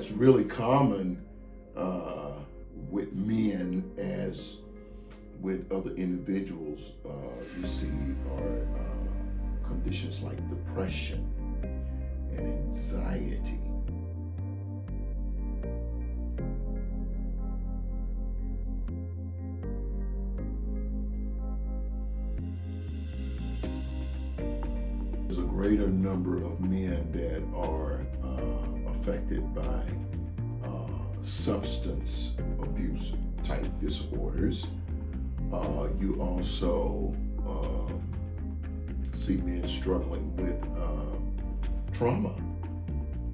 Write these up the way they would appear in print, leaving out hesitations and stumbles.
It's really common with men as with other individuals. You see are conditions like depression and anxiety. There's a greater number of men that are affected by substance abuse type disorders. You also see men struggling with trauma,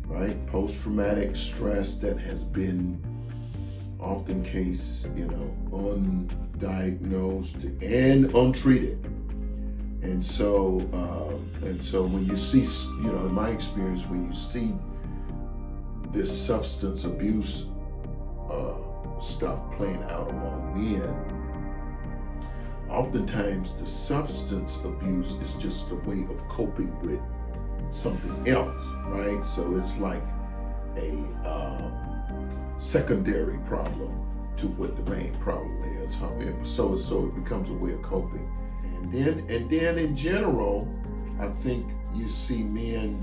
right? Post-traumatic stress that has been often undiagnosed and untreated. And so when you see, in my experience, when you see this substance abuse stuff playing out among men, oftentimes the substance abuse is just a way of coping with something else, right? So it's like a secondary problem to what the main problem is. So it becomes a way of coping. And then in general, I think you see men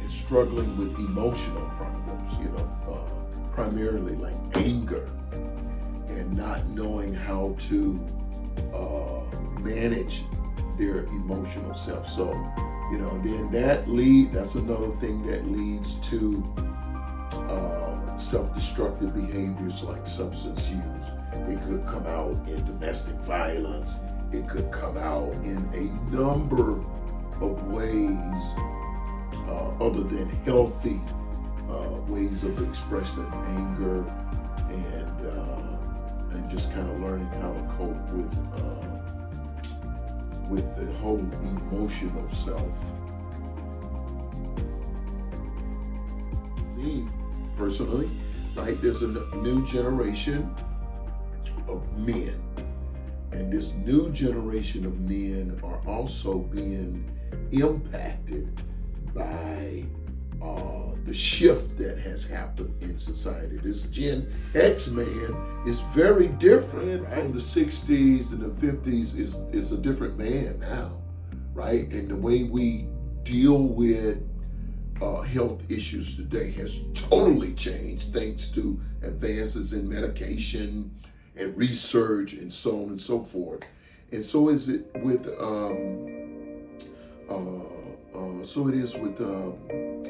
struggling with emotional problems, primarily like anger and not knowing how to manage their emotional self. So, then that's another thing that leads to self-destructive behaviors like substance use. It could come out in domestic violence. It could come out in a number of ways other than healthy ways of expressing anger and just kind of learning how to cope with the whole emotional self. Me, personally, right, there's a new generation of men. And this new generation of men are also being impacted by the shift that has happened in society. This Gen X man is very different, right? From the 60s and the 50s is a different man now, right? And the way we deal with health issues today has totally changed thanks to advances in medication and research and so on and so forth. And so is it with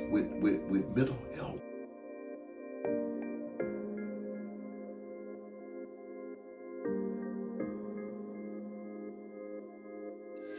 with mental health.